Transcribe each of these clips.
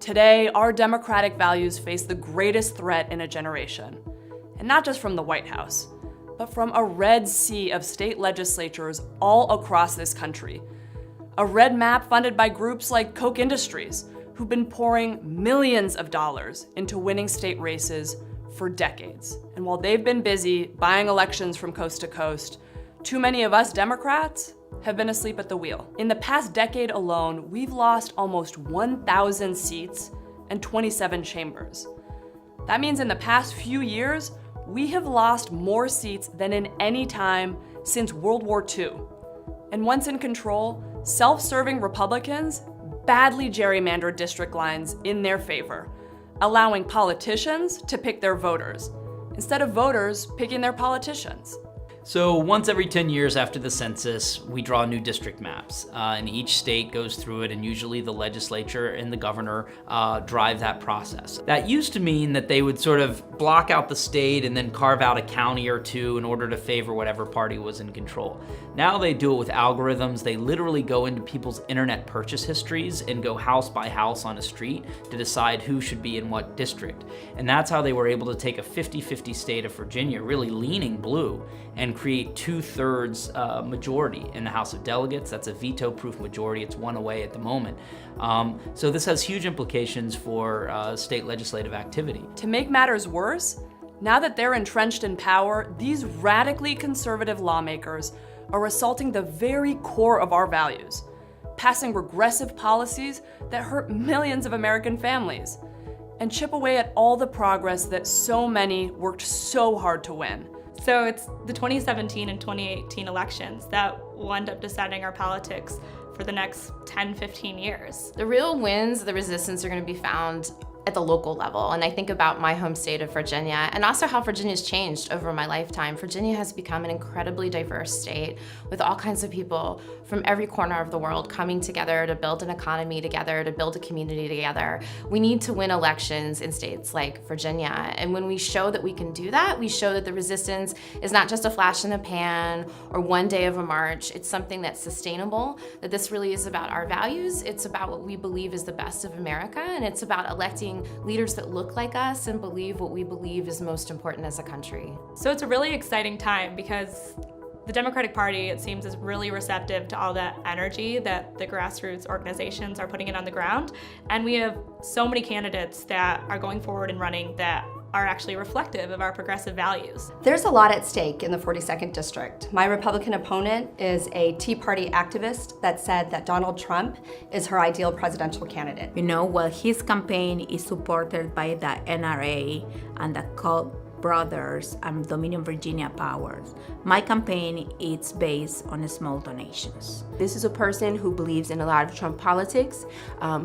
Today, our democratic values face the greatest threat in a generation. And not just from the White House, but from a red sea of state legislatures all across this country. A red map funded by groups like Koch Industries, who've been pouring millions of dollars into winning state races for decades. And while they've been busy buying elections from coast to coast, too many of us Democrats have been asleep at the wheel. In the past decade alone, we've lost almost 1,000 seats and 27 chambers. That means in the past few years, we have lost more seats than in any time since World War II. And once in control, self-serving Republicans badly gerrymandered district lines in their favor, allowing politicians to pick their voters, instead of voters picking their politicians. So once every 10 years after the census, we draw new district maps, and each state goes through it, and usually the legislature and the governor drive that process. That used to mean that they would sort of block out the state and then carve out a county or two in order to favor whatever party was in control. Now they do it with algorithms. They literally go into people's internet purchase histories and go house by house on a street to decide who should be in what district. And that's how they were able to take a 50-50 state of Virginia, really leaning blue, and create 2/3 majority in the House of Delegates. That's a veto-proof majority. It's one away at the moment. So this has huge implications for state legislative activity. To make matters worse, now that they're entrenched in power, these radically conservative lawmakers are assaulting the very core of our values, passing regressive policies that hurt millions of American families and chip away at all the progress that so many worked so hard to win. So it's the 2017 and 2018 elections that will end up deciding our politics for the next 10, 15 years. The real wins, the resistance are going to be found at the local level. And I think about my home state of Virginia and also how Virginia's changed over my lifetime. Virginia has become an incredibly diverse state with all kinds of people from every corner of the world coming together to build an economy together, to build a community together. We need to win elections in states like Virginia. And when we show that we can do that, we show that the resistance is not just a flash in the pan or one day of a march. It's something that's sustainable, that this really is about our values. It's about what we believe is the best of America, and it's about electing leaders that look like us and believe what we believe is most important as a country. So it's a really exciting time because the Democratic Party, it seems, is really receptive to all that energy that the grassroots organizations are putting in on the ground. And we have so many candidates that are going forward and running that are actually reflective of our progressive values. There's a lot at stake in the 42nd District. My Republican opponent is a Tea Party activist that said that Donald Trump is her ideal presidential candidate. You know, well, his campaign is supported by the NRA and the Koch brothers and Dominion Virginia powers. My campaign is based on small donations. This is a person who believes in a lot of Trump politics.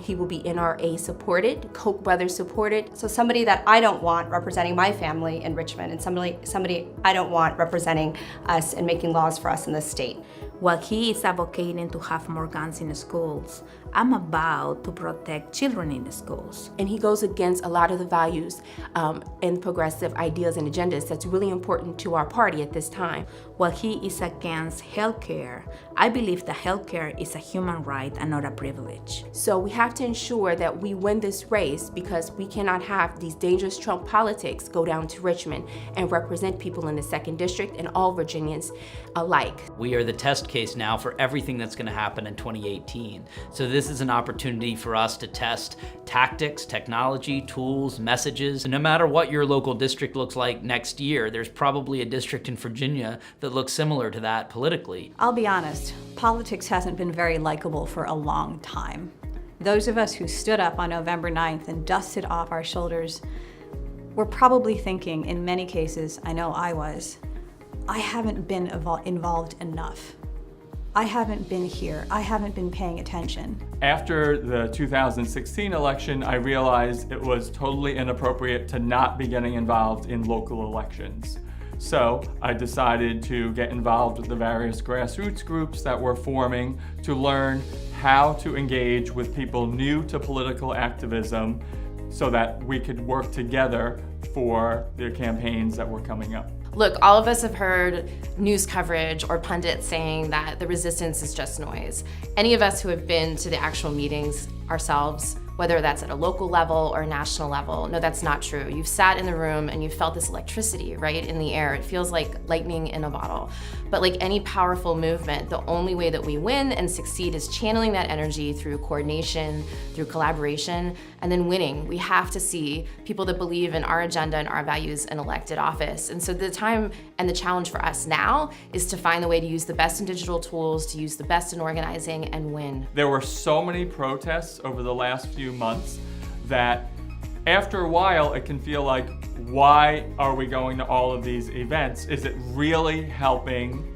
He will be NRA supported, Koch brothers supported. So somebody that I don't want representing my family in Richmond, and somebody I don't want representing us and making laws for us in this state. While he is advocating to have more guns in schools, I'm about to protect children in the schools. And he goes against a lot of the values and progressive ideas and agendas that's really important to our party at this time. While he is against healthcare, I believe that healthcare is a human right and not a privilege. So we have to ensure that we win this race because we cannot have these dangerous Trump politics go down to Richmond and represent people in the 2nd District and all Virginians alike. We are the test case now for everything that's going to happen in 2018. So this is an opportunity for us to test tactics, technology, tools, messages. And no matter what your local district looks like next year, there's probably a district in Virginia that looks similar to that politically. I'll be honest, politics hasn't been very likable for a long time. Those of us who stood up on November 9th and dusted off our shoulders were probably thinking, in many cases, I know I was, I haven't been involved enough. I haven't been here. I haven't been paying attention. After the 2016 election, I realized it was totally inappropriate to not be getting involved in local elections. So I decided to get involved with the various grassroots groups that were forming to learn how to engage with people new to political activism so that we could work together for the campaigns that were coming up. Look, all of us have heard news coverage or pundits saying that the resistance is just noise. Any of us who have been to the actual meetings ourselves whether that's at a local level or a national level. No, that's not true. You've sat in the room and you've felt this electricity, right, in the air. It feels like lightning in a bottle. But like any powerful movement, the only way that we win and succeed is channeling that energy through coordination, through collaboration, and then winning. We have to see people that believe in our agenda and our values in elected office. And so the time and the challenge for us now is to find the way to use the best in digital tools, to use the best in organizing, and win. There were so many protests over the last few months that after a while it can feel like, why are we going to all of these events? Is it really helping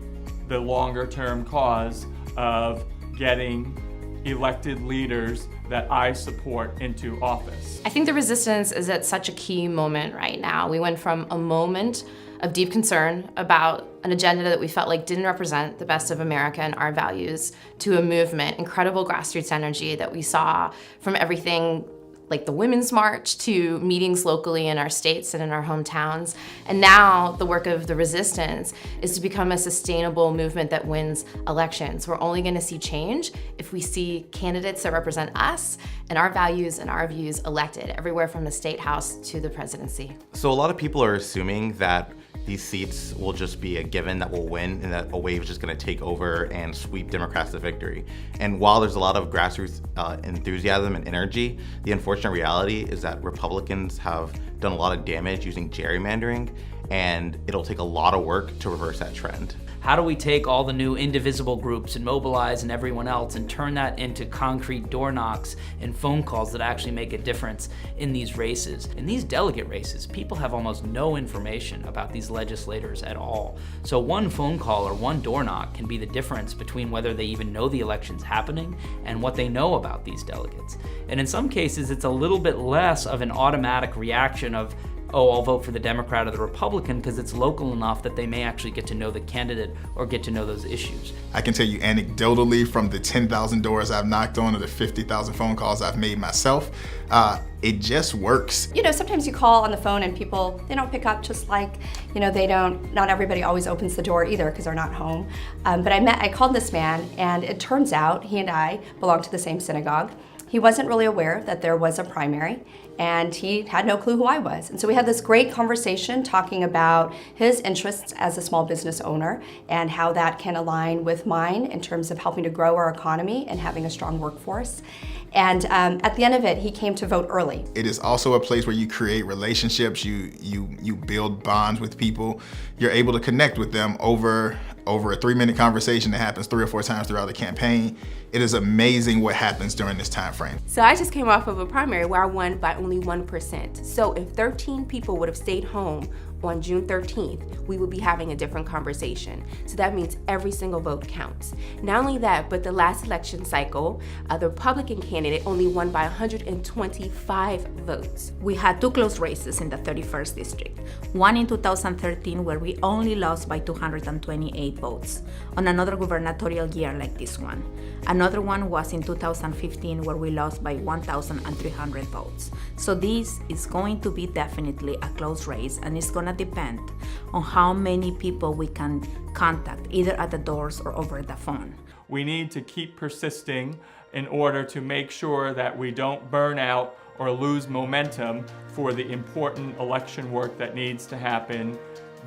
the longer term cause of getting elected leaders that I support into office? I think the resistance is at such a key moment right now. We went from a moment of deep concern about an agenda that we felt like didn't represent the best of America and our values to a movement, incredible grassroots energy that we saw from everything like the Women's March to meetings locally in our states and in our hometowns. And now the work of the resistance is to become a sustainable movement that wins elections. We're only gonna see change if we see candidates that represent us and our values and our views elected, everywhere from the state house to the presidency. So a lot of people are assuming that these seats will just be a given that will win and that a wave is just going to take over and sweep Democrats to victory. And while there's a lot of grassroots enthusiasm and energy, the unfortunate reality is that Republicans have done a lot of damage using gerrymandering, and it'll take a lot of work to reverse that trend. How do we take all the new indivisible groups and Mobilize and everyone else and turn that into concrete door knocks and phone calls that actually make a difference in these races? In these delegate races, people have almost no information about these legislators at all. So one phone call or one door knock can be the difference between whether they even know the election's happening and what they know about these delegates. And in some cases, it's a little bit less of an automatic reaction of, oh, I'll vote for the Democrat or the Republican, because it's local enough that they may actually get to know the candidate or get to know those issues. I can tell you anecdotally from the 10,000 doors I've knocked on or the 50,000 phone calls I've made myself, it just works. You know, sometimes you call on the phone and people, they don't pick up, just like, you know, not everybody always opens the door either because they're not home. But I called this man, and it turns out he and I belong to the same synagogue. He wasn't really aware that there was a primary, and he had no clue who I was. And so we had this great conversation talking about his interests as a small business owner and how that can align with mine in terms of helping to grow our economy and having a strong workforce. And at the end of it, he came to vote early. It is also a place where you create relationships, you build bonds with people. You're able to connect with them over a 3-minute conversation that happens 3 or 4 times throughout the campaign. It is amazing what happens during this time frame. So I just came off of a primary where I won by only 1%. So if 13 people would have stayed home on June 13th, we would be having a different conversation. So that means every single vote counts. Not only that, but the last election cycle, the Republican candidate only won by 125 votes. We had 2 close races in the 31st district. One in 2013 where we only lost by 228 votes on another gubernatorial year like this one. Another one was in 2015 where we lost by 1,300 votes. So this is going to be definitely a close race, and it's going to depend on how many people we can contact, either at the doors or over the phone. We need to keep persisting in order to make sure that we don't burn out or lose momentum for the important election work that needs to happen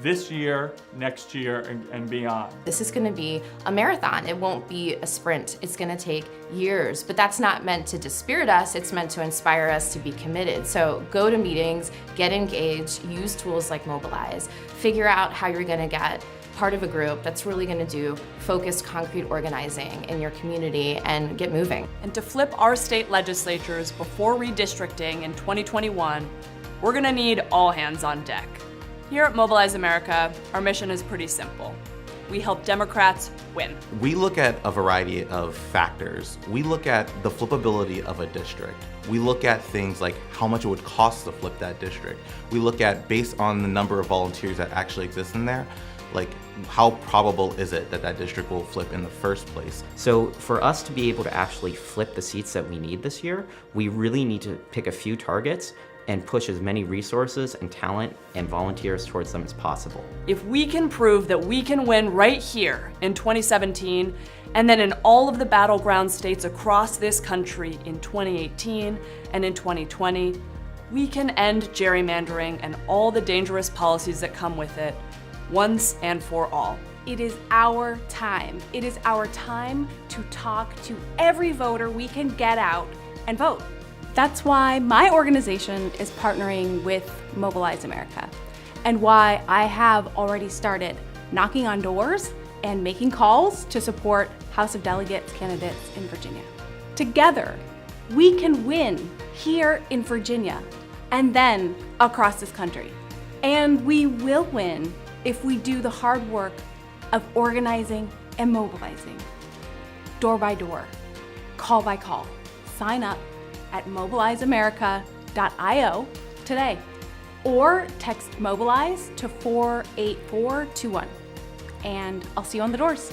this year, next year, and beyond. This is gonna be a marathon. It won't be a sprint. It's gonna take years, but that's not meant to dispirit us. It's meant to inspire us to be committed. So go to meetings, get engaged, use tools like Mobilize, figure out how you're gonna get part of a group that's really gonna do focused, concrete organizing in your community and get moving. And to flip our state legislatures before redistricting in 2021, we're gonna need all hands on deck. Here at Mobilize America, our mission is pretty simple. We help Democrats win. We look at a variety of factors. We look at the flippability of a district. We look at things like how much it would cost to flip that district. We look at, based on the number of volunteers that actually exist in there, like how probable is it that that district will flip in the first place? So for us to be able to actually flip the seats that we need this year, we really need to pick a few targets and push as many resources and talent and volunteers towards them as possible. If we can prove that we can win right here in 2017, and then in all of the battleground states across this country in 2018 and in 2020, we can end gerrymandering and all the dangerous policies that come with it once and for all. It is our time. It is our time to talk to every voter we can get out and vote. That's why my organization is partnering with Mobilize America, and why I have already started knocking on doors and making calls to support House of Delegates candidates in Virginia. Together, we can win here in Virginia and then across this country. And we will win if we do the hard work of organizing and mobilizing. Door by door, call by call. Sign up at MobilizeAmerica.io today, or text Mobilize to 48421. And I'll see you on the doors.